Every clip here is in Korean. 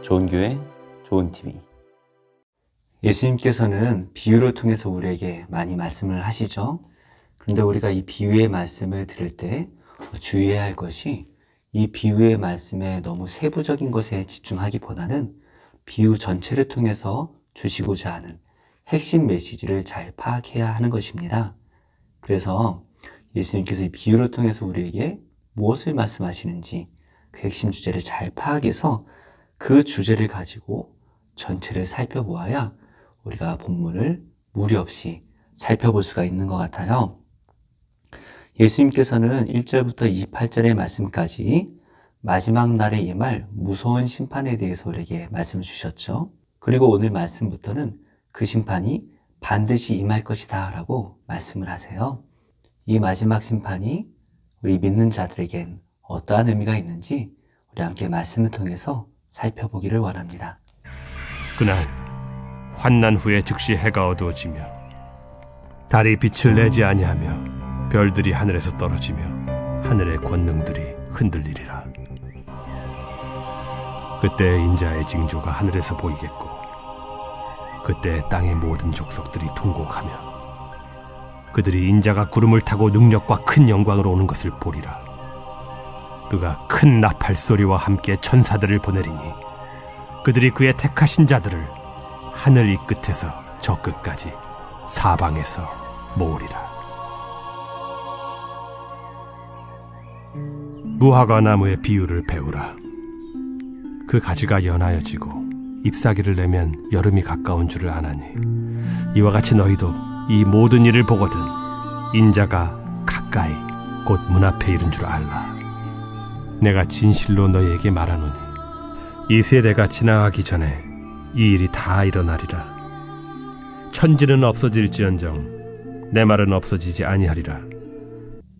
좋은 교회, 좋은 TV. 예수님께서는 비유를 통해서 우리에게 많이 말씀을 하시죠. 그런데 우리가 이 비유의 말씀을 들을 때 주의해야 할 것이 이 비유의 말씀에 너무 세부적인 것에 집중하기보다는 비유 전체를 통해서 주시고자 하는 핵심 메시지를 잘 파악해야 하는 것입니다. 그래서 예수님께서 이 비유를 통해서 우리에게 무엇을 말씀하시는지 그 핵심 주제를 잘 파악해서 그 주제를 가지고 전체를 살펴보아야 우리가 본문을 무리 없이 살펴볼 수가 있는 것 같아요. 예수님께서는 1절부터 28절의 말씀까지 마지막 날에 임할 무서운 심판에 대해서 우리에게 말씀을 주셨죠. 그리고 오늘 말씀부터는 그 심판이 반드시 임할 것이다 라고 말씀을 하세요. 이 마지막 심판이 우리 믿는 자들에겐 어떠한 의미가 있는지 우리 함께 말씀을 통해서 살펴보기를 원합니다. 그날 환난 후에 즉시 해가 어두워지며 달이 빛을 내지 아니하며 별들이 하늘에서 떨어지며 하늘의 권능들이 흔들리리라. 그때 인자의 징조가 하늘에서 보이겠고 그때 땅의 모든 족속들이 통곡하며 그들이 인자가 구름을 타고 능력과 큰 영광으로 오는 것을 보리라. 그가 큰 나팔 소리와 함께 천사들을 보내리니 그들이 그의 택하신 자들을 하늘 이 끝에서 저 끝까지 사방에서 모으리라. 무화과 나무의 비유를 배우라. 그 가지가 연하여지고 잎사귀를 내면 여름이 가까운 줄을 아나니 이와 같이 너희도 이 모든 일을 보거든 인자가 가까이 곧 문 앞에 이른 줄 알라. 내가 진실로 너희에게 말하노니 이 세대가 지나가기 전에 이 일이 다 일어나리라. 천지는 없어질지언정 내 말은 없어지지 아니하리라.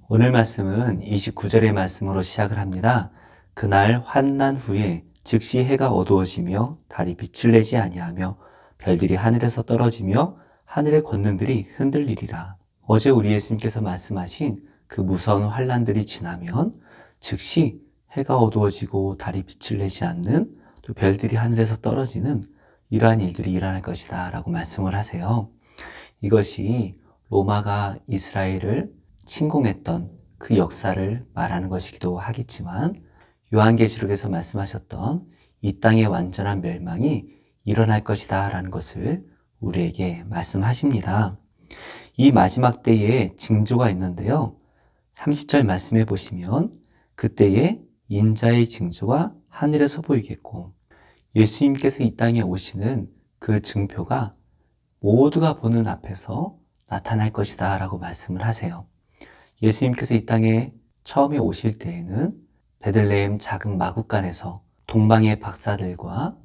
오늘 말씀은 29절의 말씀으로 시작을 합니다. 그날 환난 후에 즉시 해가 어두워지며 달이 빛을 내지 아니하며 별들이 하늘에서 떨어지며 하늘의 권능들이 흔들리리라. 어제 우리 예수님께서 말씀하신 그 무서운 환난들이 지나면 즉시 해가 어두워지고 달이 빛을 내지 않는 또 별들이 하늘에서 떨어지는 이러한 일들이 일어날 것이다 라고 말씀을 하세요. 이것이 로마가 이스라엘을 침공했던 그 역사를 말하는 것이기도 하겠지만 요한계시록에서 말씀하셨던 이 땅의 완전한 멸망이 일어날 것이다 라는 것을 우리에게 말씀하십니다. 이 마지막 때에 징조가 있는데요. 30절 말씀해 보시면 그때에 인자의 징조가 하늘에서 보이겠고 예수님께서 이 땅에 오시는 그 증표가 모두가 보는 앞에서 나타날 것이다 라고 말씀을 하세요. 예수님께서 이 땅에 처음에 오실 때에는 베들레헴 작은 마구간에서 동방의 박사들과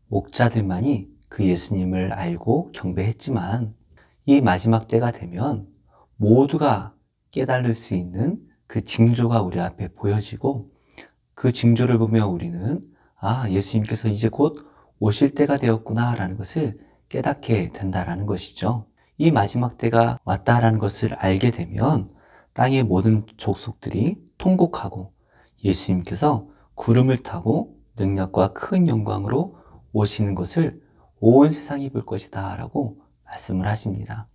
목자들만이 그 예수님을 알고 경배했지만 이 마지막 때가 되면 모두가 깨달을 수 있는 그 징조가 우리 앞에 보여지고 그 징조를 보며 우리는 예수님께서 이제 곧 오실 때가 되었구나 라는 것을 깨닫게 된다라는 것이죠. 이 마지막 때가 왔다라는 것을 알게 되면 땅의 모든 족속들이 통곡하고 예수님께서 구름을 타고 능력과 큰 영광으로 오시는 것을 온 세상이 볼 것이다 라고 말씀을 하십니다.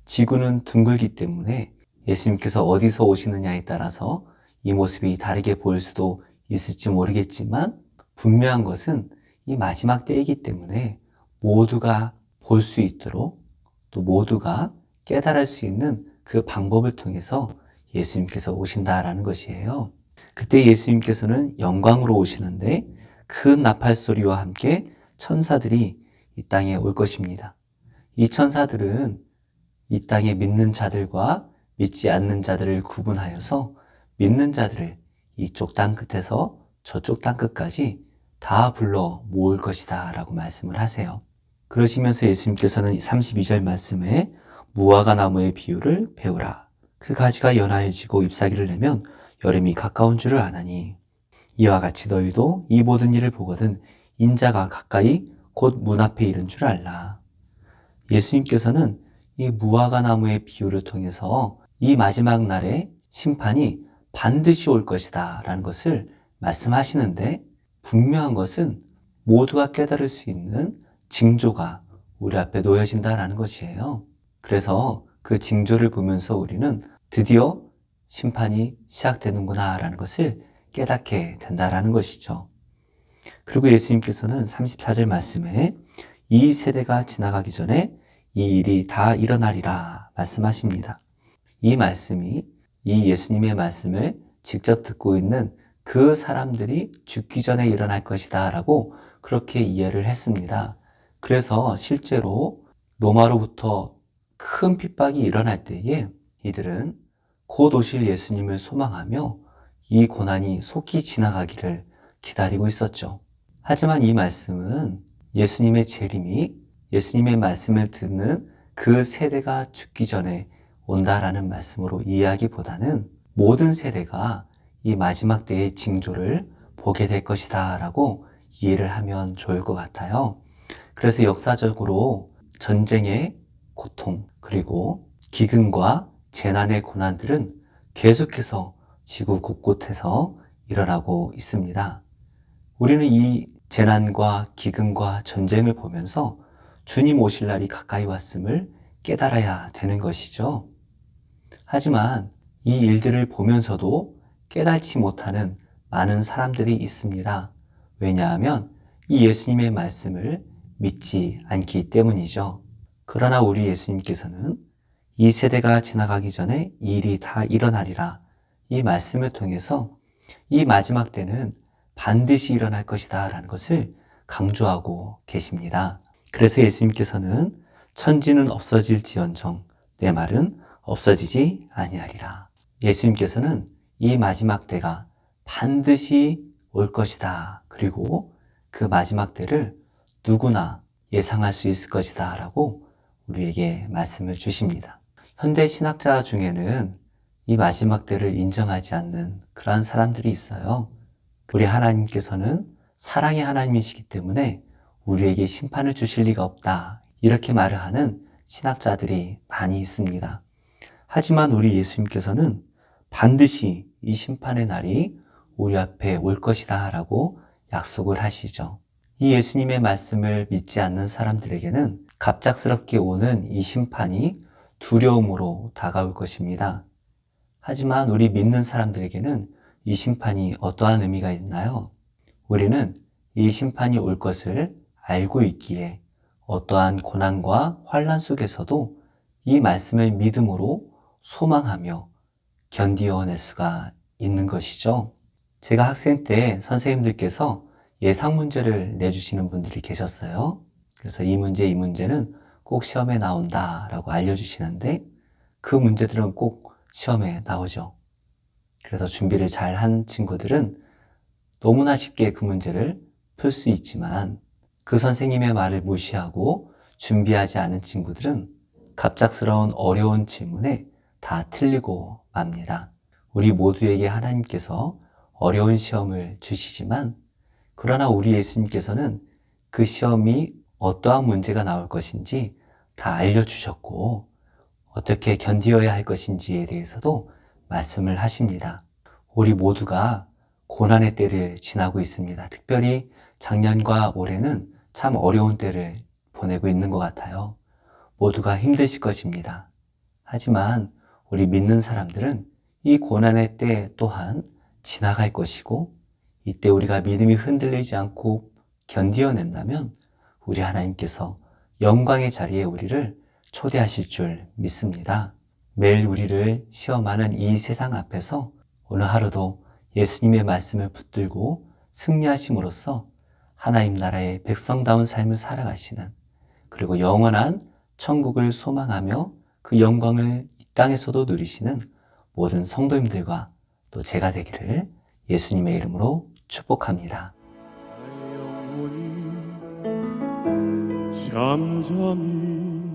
지구는 둥글기 때문에 예수님께서 어디서 오시느냐에 따라서 이 모습이 다르게 보일 수도 있을지 모르겠지만 분명한 것은 이 마지막 때이기 때문에 모두가 볼 수 있도록 또 모두가 깨달을 수 있는 그 방법을 통해서 예수님께서 오신다라는 것이에요. 그때 예수님께서는 영광으로 오시는데 큰 나팔 소리와 함께 천사들이 이 땅에 올 것입니다. 이 천사들은 이 땅에 믿는 자들과 믿지 않는 자들을 구분하여서 믿는 자들을 이쪽 땅 끝에서 저쪽 땅 끝까지 다 불러 모을 것이다 라고 말씀을 하세요. 그러시면서 예수님께서는 32절 말씀에 무화과 나무의 비유를 배우라. 그 가지가 연하여지고 잎사귀를 내면 여름이 가까운 줄을 아나니 이와 같이 너희도 이 모든 일을 보거든 인자가 가까이 곧 문 앞에 이른 줄 알라. 예수님께서는 이 무화과 나무의 비유를 통해서 이 마지막 날에 심판이 반드시 올 것이다 라는 것을 말씀하시는데 분명한 것은 모두가 깨달을 수 있는 징조가 우리 앞에 놓여진다라는 것이에요. 그래서 그 징조를 보면서 우리는 드디어 심판이 시작되는구나 라는 것을 깨닫게 된다라는 것이죠. 그리고 예수님께서는 34절 말씀에 이 세대가 지나가기 전에 이 일이 다 일어나리라 말씀하십니다. 이 말씀이 이 예수님의 말씀을 직접 듣고 있는 그 사람들이 죽기 전에 일어날 것이다 라고 그렇게 이해를 했습니다. 그래서 실제로 로마로부터 큰 핍박이 일어날 때에 이들은 곧 오실 예수님을 소망하며 이 고난이 속히 지나가기를 기다리고 있었죠. 하지만 이 말씀은 예수님의 재림이 예수님의 말씀을 듣는 그 세대가 죽기 전에 온다라는 말씀으로 이해하기보다는 모든 세대가 이 마지막 때의 징조를 보게 될 것이다 라고 이해를 하면 좋을 것 같아요. 그래서 역사적으로 전쟁의 고통 그리고 기근과 재난의 고난들은 계속해서 지구 곳곳에서 일어나고 있습니다. 우리는 이 재난과 기근과 전쟁을 보면서 주님 오실 날이 가까이 왔음을 깨달아야 되는 것이죠. 하지만 이 일들을 보면서도 깨닫지 못하는 많은 사람들이 있습니다. 왜냐하면 이 예수님의 말씀을 믿지 않기 때문이죠. 그러나 우리 예수님께서는 이 세대가 지나가기 전에 이 일이 다 일어나리라 이 말씀을 통해서 이 마지막 때는 반드시 일어날 것이다 라는 것을 강조하고 계십니다. 그래서 예수님께서는 천지는 없어질지언정 내 말은 없어지지 아니하리라. 예수님께서는 이 마지막 때가 반드시 올 것이다. 그리고 그 마지막 때를 누구나 예상할 수 있을 것이다 라고 우리에게 말씀을 주십니다. 현대 신학자 중에는 이 마지막 때를 인정하지 않는 그러한 사람들이 있어요. 우리 하나님께서는 사랑의 하나님이시기 때문에 우리에게 심판을 주실 리가 없다. 이렇게 말을 하는 신학자들이 많이 있습니다. 하지만 우리 예수님께서는 반드시 이 심판의 날이 우리 앞에 올 것이다 라고 약속을 하시죠. 이 예수님의 말씀을 믿지 않는 사람들에게는 갑작스럽게 오는 이 심판이 두려움으로 다가올 것입니다. 하지만 우리 믿는 사람들에게는 이 심판이 어떠한 의미가 있나요? 우리는 이 심판이 올 것을 알고 있기에 어떠한 고난과 환난 속에서도 이 말씀을 믿음으로 소망하며 견디어낼 수가 있는 것이죠. 제가 학생 때 선생님들께서 예상 문제를 내주시는 분들이 계셨어요. 그래서 이 문제는 꼭 시험에 나온다라고 알려주시는데 그 문제들은 꼭 시험에 나오죠. 그래서 준비를 잘 한 친구들은 너무나 쉽게 그 문제를 풀 수 있지만 그 선생님의 말을 무시하고 준비하지 않은 친구들은 갑작스러운 어려운 질문에 다 틀리고 맙니다. 우리 모두에게 하나님께서 어려운 시험을 주시지만 그러나 우리 예수님께서는 그 시험이 어떠한 문제가 나올 것인지 다 알려주셨고 어떻게 견디어야 할 것인지에 대해서도 말씀을 하십니다. 우리 모두가 고난의 때를 지나고 있습니다. 특별히 작년과 올해는 참 어려운 때를 보내고 있는 것 같아요. 모두가 힘드실 것입니다. 하지만 우리 믿는 사람들은 이 고난의 때 또한 지나갈 것이고 이때 우리가 믿음이 흔들리지 않고 견디어낸다면 우리 하나님께서 영광의 자리에 우리를 초대하실 줄 믿습니다. 매일 우리를 시험하는 이 세상 앞에서 오늘 하루도 예수님의 말씀을 붙들고 승리하심으로써 하나님 나라의 백성다운 삶을 살아가시는 그리고 영원한 천국을 소망하며 그 영광을 이 땅에서도 누리시는 모든 성도님들과 또 제가 되기를 예수님의 이름으로 축복합니다. 잠잠히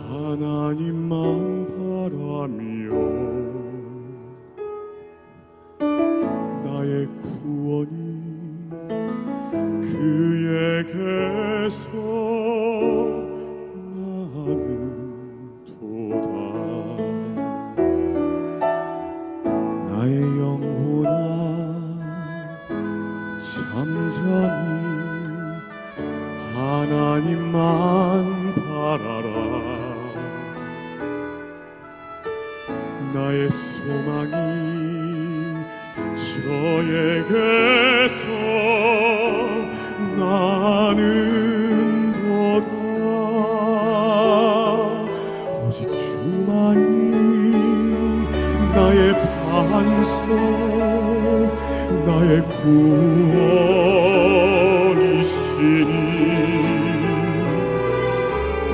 하나님만 바라며 나의 구원이 그에게서 나는 도다. 나의 영혼아 잠잠히 하나님만 바라라. 나의 소망이 저에게서 나는 도다. 오직 주만이 나의 반석, 나의 구원이시니.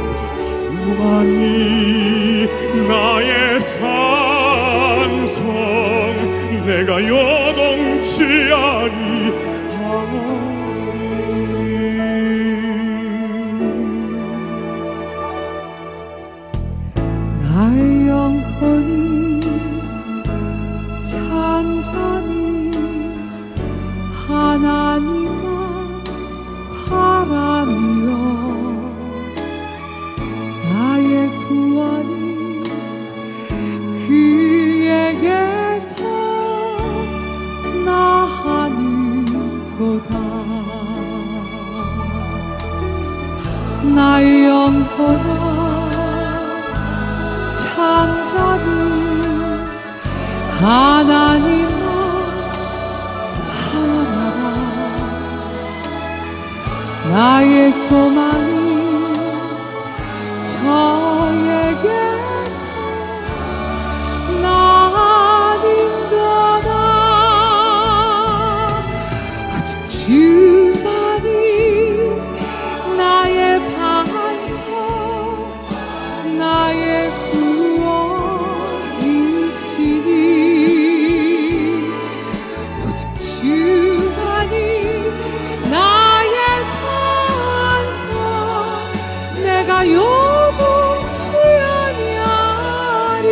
오직 주만이 나의 산성, 내가 요동치 아니하리. 나의 영혼이 잠잠히 하나님만 바라며 나의 구원이 그에게서 나하는도다. 나의 영혼아 잠잠히 하나님만 바라라. 나의 소망이 저에게서 나는도다. 오직 주만이 나의 반석, 나의 구원이시니. 오직 주만이 나의 산성, 내가 요동치 아니하리.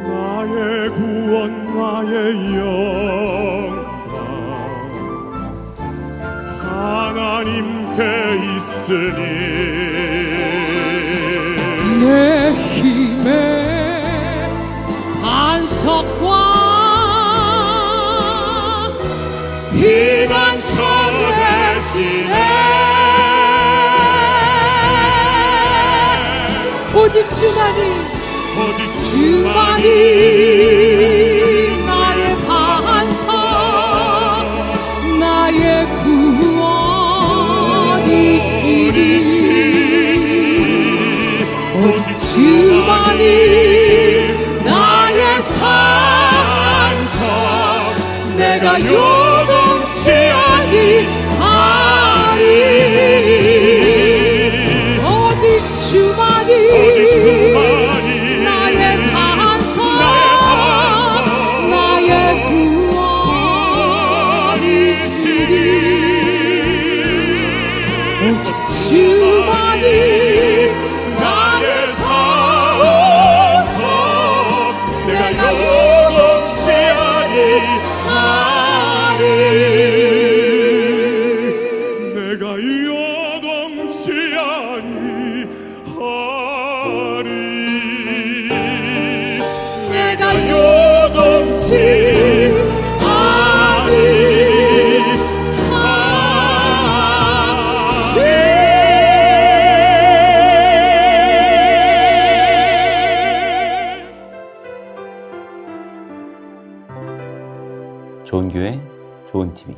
나의 구원, 나의 영광 하나님께 있으니. 내 힘의 반석과 피난처 되시네. 오직 주만이 나의 반석, 나의 구원이시니. 오직 주만이 나의 산성, 내가 요동치 아니하리. 오직 주만이 나의 반석, 나의 구원이시니. 오직 주만이 나의 산성, 내가 요동치 아니하리. 내가 요동치 아니하리. 내가 요동치 좋은 교회, 좋은 TV.